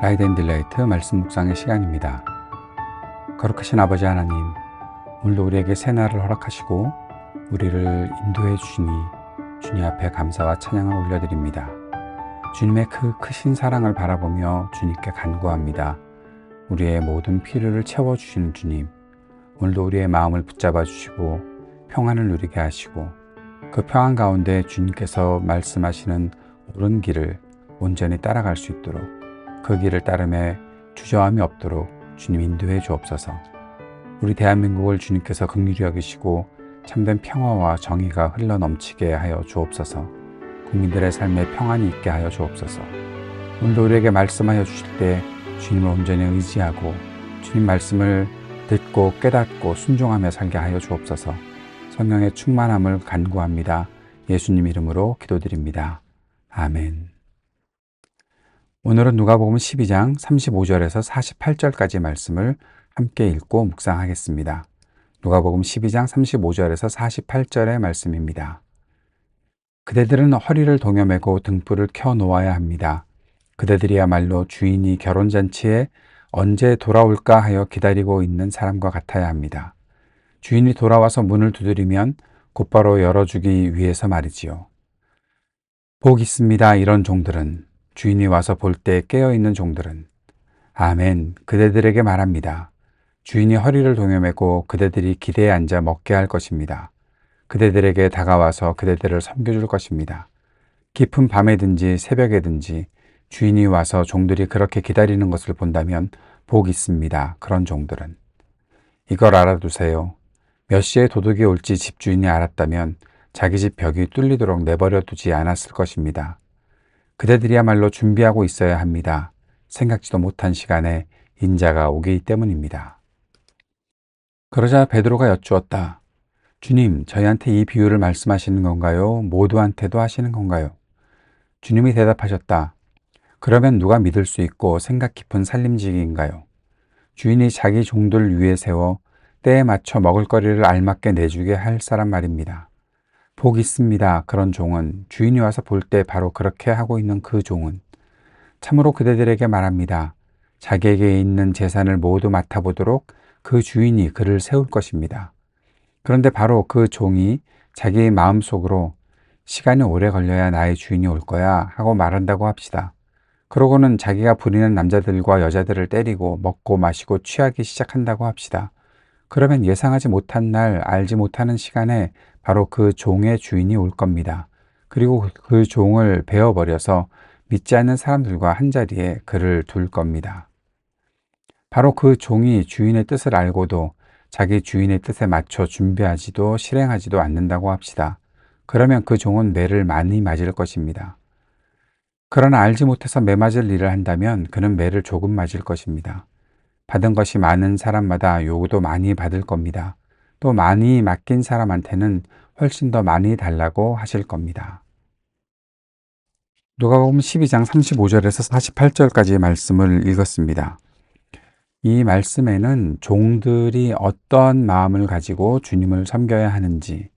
라이트 앤 딜라이트 말씀 묵상의 시간입니다. 거룩하신 아버지 하나님, 오늘도 우리에게 새날을 허락하시고 우리를 인도해 주시니 주님 앞에 감사와 찬양을 올려드립니다. 주님의 그 크신 사랑을 바라보며 주님께 간구합니다. 우리의 모든 필요를 채워주시는 주님, 오늘도 우리의 마음을 붙잡아 주시고 평안을 누리게 하시고 그 평안 가운데 주님께서 말씀하시는 옳은 길을 온전히 따라갈 수 있도록 그 길을 따름에 주저함이 없도록 주님 인도해 주옵소서. 우리 대한민국을 주님께서 긍휼히 여기시고 참된 평화와 정의가 흘러넘치게 하여 주옵소서. 국민들의 삶에 평안이 있게 하여 주옵소서. 오늘도 우리에게 말씀하여 주실 때 주님을 온전히 의지하고 주님 말씀을 듣고 깨닫고 순종하며 살게 하여 주옵소서. 성령의 충만함을 간구합니다. 예수님 이름으로 기도드립니다. 아멘. 오늘은 누가복음 12장 35절에서 48절까지 말씀을 함께 읽고 묵상하겠습니다. 누가복음 12장 35절에서 48절의 말씀입니다. 그대들은 허리를 동여매고 등불을 켜 놓아야 합니다. 그대들이야말로 주인이 결혼잔치에 언제 돌아올까 하여 기다리고 있는 사람과 같아야 합니다. 주인이 돌아와서 문을 두드리면 곧바로 열어주기 위해서 말이지요. 복 있습니다. 이런 종들은, 주인이 와서 볼 때 깨어있는 종들은. 아멘. 그대들에게 말합니다. 주인이 허리를 동여매고 그대들이 기대에 앉아 먹게 할 것입니다. 그대들에게 다가와서 그대들을 섬겨줄 것입니다. 깊은 밤에든지 새벽에든지 주인이 와서 종들이 그렇게 기다리는 것을 본다면 복 있습니다. 그런 종들은. 이걸 알아두세요. 몇 시에 도둑이 올지 집주인이 알았다면 자기 집 벽이 뚫리도록 내버려 두지 않았을 것입니다. 그대들이야말로 준비하고 있어야 합니다. 생각지도 못한 시간에 인자가 오기 때문입니다. 그러자 베드로가 여쭈었다. 주님, 저희한테 이 비유를 말씀하시는 건가요? 모두한테도 하시는 건가요? 주님이 대답하셨다. 그러면 누가 믿을 수 있고 생각 깊은 살림지기인가요? 주인이 자기 종들을 위해 세워 때에 맞춰 먹을거리를 알맞게 내주게 할 사람 말입니다. 복 있습니다. 그런 종은, 주인이 와서 볼 때 바로 그렇게 하고 있는 그 종은. 참으로 그대들에게 말합니다. 자기에게 있는 재산을 모두 맡아보도록 그 주인이 그를 세울 것입니다. 그런데 바로 그 종이 자기 마음속으로 시간이 오래 걸려야 나의 주인이 올 거야 하고 말한다고 합시다. 그러고는 자기가 부리는 남자들과 여자들을 때리고 먹고 마시고 취하기 시작한다고 합시다. 그러면 예상하지 못한 날, 알지 못하는 시간에 바로 그 종의 주인이 올 겁니다. 그리고 그 종을 베어버려서 믿지 않는 사람들과 한자리에 그를 둘 겁니다. 바로 그 종이 주인의 뜻을 알고도 자기 주인의 뜻에 맞춰 준비하지도 실행하지도 않는다고 합시다. 그러면 그 종은 매를 많이 맞을 것입니다. 그러나 알지 못해서 매 맞을 일을 한다면 그는 매를 조금 맞을 것입니다. 받은 것이 많은 사람마다 요구도 많이 받을 겁니다. 또 많이 맡긴 사람한테는 훨씬 더 많이 달라고 하실 겁니다. 누가복음 12장 35절에서 48절까지의 말씀을 읽었습니다. 이 말씀에는 종들이 어떤 마음을 가지고 주님을 섬겨야 하는지,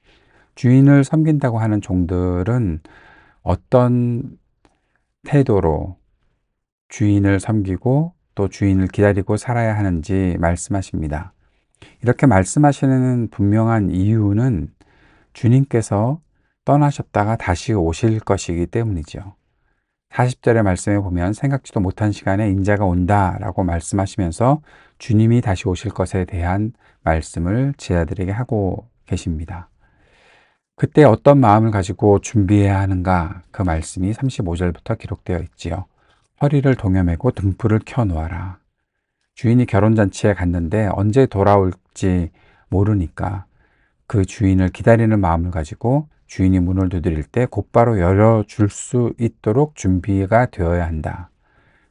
주인을 섬긴다고 하는 종들은 어떤 태도로 주인을 섬기고 또 주인을 기다리고 살아야 하는지 말씀하십니다. 이렇게 말씀하시는 분명한 이유는 주님께서 떠나셨다가 다시 오실 것이기 때문이죠. 40절의 말씀에 보면 생각지도 못한 시간에 인자가 온다라고 말씀하시면서 주님이 다시 오실 것에 대한 말씀을 제자들에게 하고 계십니다. 그때 어떤 마음을 가지고 준비해야 하는가? 그 말씀이 35절부터 기록되어 있지요. 허리를 동여매고 등불을 켜 놓아라. 주인이 결혼잔치에 갔는데 언제 돌아올지 모르니까 그 주인을 기다리는 마음을 가지고 주인이 문을 두드릴 때 곧바로 열어줄 수 있도록 준비가 되어야 한다.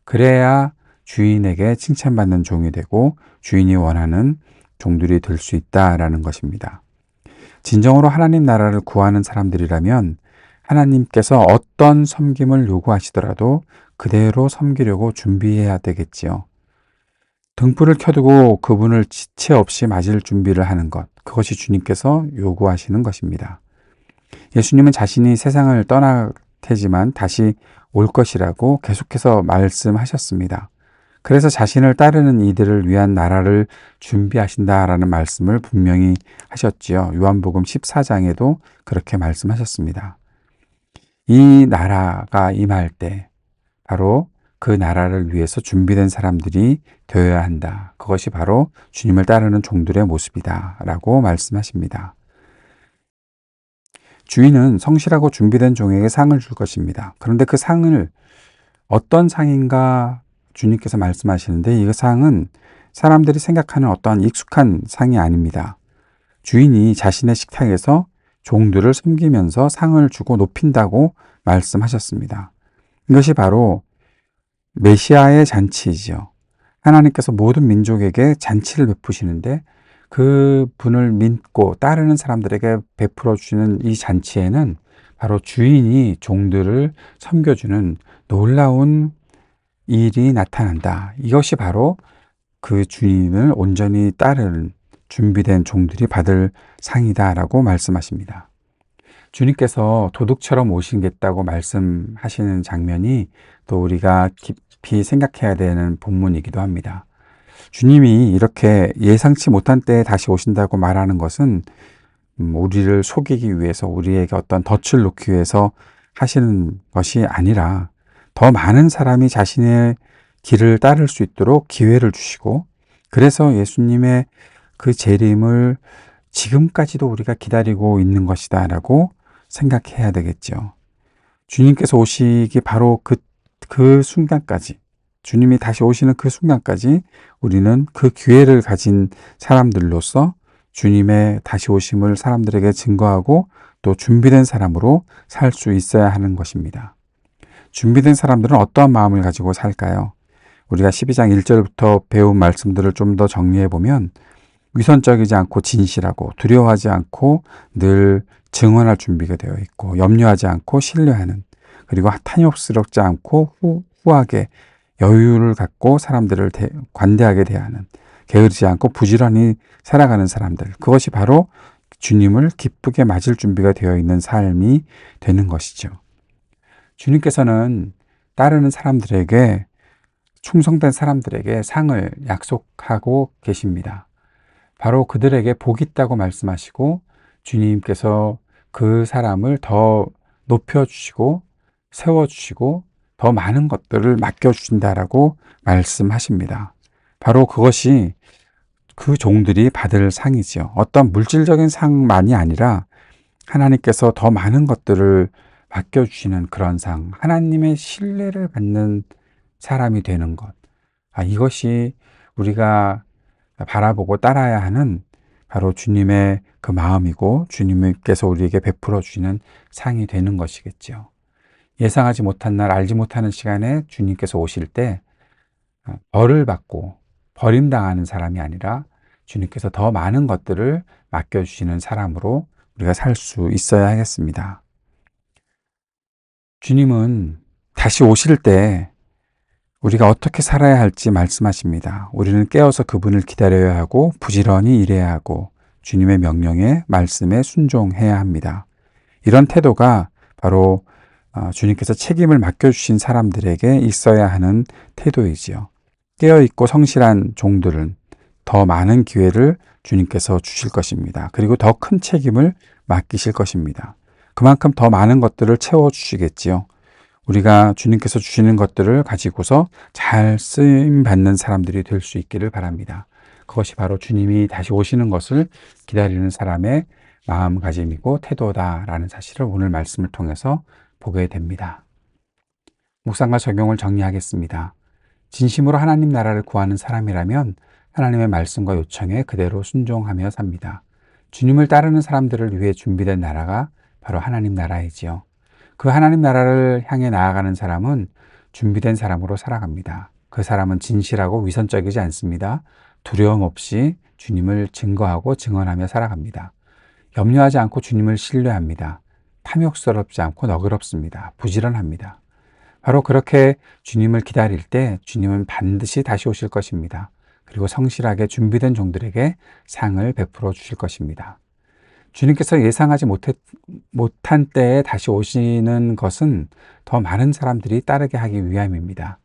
그래야 주인에게 칭찬받는 종이 되고 주인이 원하는 종들이 될 수 있다라는 것입니다. 진정으로 하나님 나라를 구하는 사람들이라면 하나님께서 어떤 섬김을 요구하시더라도 그대로 섬기려고 준비해야 되겠지요. 등불을 켜두고 그분을 지체 없이 맞을 준비를 하는 것, 그것이 주님께서 요구하시는 것입니다. 예수님은 자신이 세상을 떠날 테지만 다시 올 것이라고 계속해서 말씀하셨습니다. 그래서 자신을 따르는 이들을 위한 나라를 준비하신다라는 말씀을 분명히 하셨지요. 요한복음 14장에도 그렇게 말씀하셨습니다. 이 나라가 임할 때 바로 그 나라를 위해서 준비된 사람들이 되어야 한다. 그것이 바로 주님을 따르는 종들의 모습이다 라고 말씀하십니다. 주인은 성실하고 준비된 종에게 상을 줄 것입니다. 그런데 그 상을 어떤 상인가 주님께서 말씀하시는데, 이 상은 사람들이 생각하는 어떠한 익숙한 상이 아닙니다. 주인이 자신의 식탁에서 종들을 섬기면서 상을 주고 높인다고 말씀하셨습니다. 이것이 바로 메시아의 잔치이죠. 하나님께서 모든 민족에게 잔치를 베푸시는데, 그 분을 믿고 따르는 사람들에게 베풀어 주시는 이 잔치에는 바로 주인이 종들을 섬겨주는 놀라운 일이 나타난다. 이것이 바로 그 주인을 온전히 따르는 준비된 종들이 받을 상이다라고 말씀하십니다. 주님께서 도둑처럼 오시겠다고 말씀하시는 장면이 또 우리가 깊이 생각해야 되는 본문이기도 합니다. 주님이 이렇게 예상치 못한 때에 다시 오신다고 말하는 것은 우리를 속이기 위해서, 우리에게 어떤 덫을 놓기 위해서 하시는 것이 아니라 더 많은 사람이 자신의 길을 따를 수 있도록 기회를 주시고, 그래서 예수님의 그 재림을 지금까지도 우리가 기다리고 있는 것이다 라고 생각해야 되겠죠. 주님께서 오시기 바로 그 순간까지, 주님이 다시 오시는 그 순간까지 우리는 그 기회를 가진 사람들로서 주님의 다시 오심을 사람들에게 증거하고 또 준비된 사람으로 살 수 있어야 하는 것입니다. 준비된 사람들은 어떠한 마음을 가지고 살까요? 우리가 12장 1절부터 배운 말씀들을 좀 더 정리해 보면, 위선적이지 않고 진실하고 두려워하지 않고 늘 증언할 준비가 되어 있고, 염려하지 않고 신뢰하는, 그리고 탐욕스럽지 않고 후하게 여유를 갖고 사람들을 관대하게 대하는, 게으르지 않고 부지런히 살아가는 사람들, 그것이 바로 주님을 기쁘게 맞을 준비가 되어 있는 삶이 되는 것이죠. 주님께서는 따르는 사람들에게, 충성된 사람들에게 상을 약속하고 계십니다. 바로 그들에게 복이 있다고 말씀하시고, 주님께서 그 사람을 더 높여주시고 세워주시고 더 많은 것들을 맡겨주신다라고 말씀하십니다. 바로 그것이 그 종들이 받을 상이지요. 어떤 물질적인 상만이 아니라 하나님께서 더 많은 것들을 맡겨주시는 그런 상, 하나님의 신뢰를 받는 사람이 되는 것. 이것이 우리가 바라보고 따라야 하는 바로 주님의 그 마음이고, 주님께서 우리에게 베풀어 주시는 상이 되는 것이겠죠. 예상하지 못한 날, 알지 못하는 시간에 주님께서 오실 때 벌을 받고 버림당하는 사람이 아니라 주님께서 더 많은 것들을 맡겨주시는 사람으로 우리가 살 수 있어야 하겠습니다. 주님은 다시 오실 때 우리가 어떻게 살아야 할지 말씀하십니다. 우리는 깨어서 그분을 기다려야 하고 부지런히 일해야 하고 주님의 명령에, 말씀에 순종해야 합니다. 이런 태도가 바로 주님께서 책임을 맡겨주신 사람들에게 있어야 하는 태도이지요. 깨어있고 성실한 종들은 더 많은 기회를 주님께서 주실 것입니다. 그리고 더 큰 책임을 맡기실 것입니다. 그만큼 더 많은 것들을 채워주시겠지요. 우리가 주님께서 주시는 것들을 가지고서 잘 쓰임받는 사람들이 될 수 있기를 바랍니다. 그것이 바로 주님이 다시 오시는 것을 기다리는 사람의 마음가짐이고 태도다라는 사실을 오늘 말씀을 통해서 보게 됩니다. 묵상과 적용을 정리하겠습니다. 진심으로 하나님 나라를 구하는 사람이라면 하나님의 말씀과 요청에 그대로 순종하며 삽니다. 주님을 따르는 사람들을 위해 준비된 나라가 바로 하나님 나라이지요. 그 하나님 나라를 향해 나아가는 사람은 준비된 사람으로 살아갑니다. 그 사람은 진실하고 위선적이지 않습니다. 두려움 없이 주님을 증거하고 증언하며 살아갑니다. 염려하지 않고 주님을 신뢰합니다. 탐욕스럽지 않고 너그럽습니다. 부지런합니다. 바로 그렇게 주님을 기다릴 때 주님은 반드시 다시 오실 것입니다. 그리고 성실하게 준비된 종들에게 상을 베풀어 주실 것입니다. 주님께서 예상하지 못한 때에 다시 오시는 것은 더 많은 사람들이 따르게 하기 위함입니다.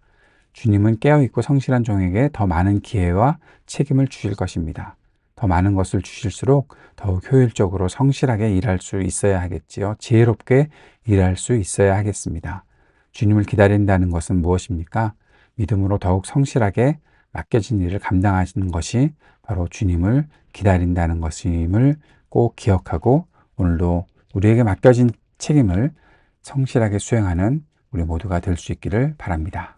주님은 깨어있고 성실한 종에게 더 많은 기회와 책임을 주실 것입니다. 더 많은 것을 주실수록 더욱 효율적으로 성실하게 일할 수 있어야 하겠지요. 지혜롭게 일할 수 있어야 하겠습니다. 주님을 기다린다는 것은 무엇입니까? 믿음으로 더욱 성실하게 맡겨진 일을 감당하시는 것이 바로 주님을 기다린다는 것임을 꼭 기억하고 오늘도 우리에게 맡겨진 책임을 성실하게 수행하는 우리 모두가 될 수 있기를 바랍니다.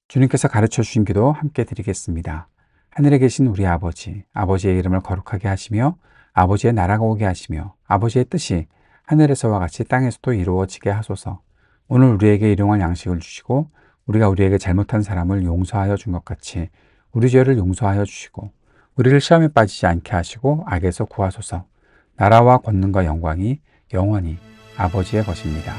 주님께서 가르쳐 주신 기도 함께 드리겠습니다. 하늘에 계신 우리 아버지, 아버지의 이름을 거룩하게 하시며 아버지의 나라가 오게 하시며 아버지의 뜻이 하늘에서와 같이 땅에서도 이루어지게 하소서. 오늘 우리에게 일용할 양식을 주시고 우리가 우리에게 잘못한 사람을 용서하여 준 것 같이 우리 죄를 용서하여 주시고 우리를 시험에 빠지지 않게 하시고 악에서 구하소서. 나라와 권능과 영광이 영원히 아버지의 것입니다.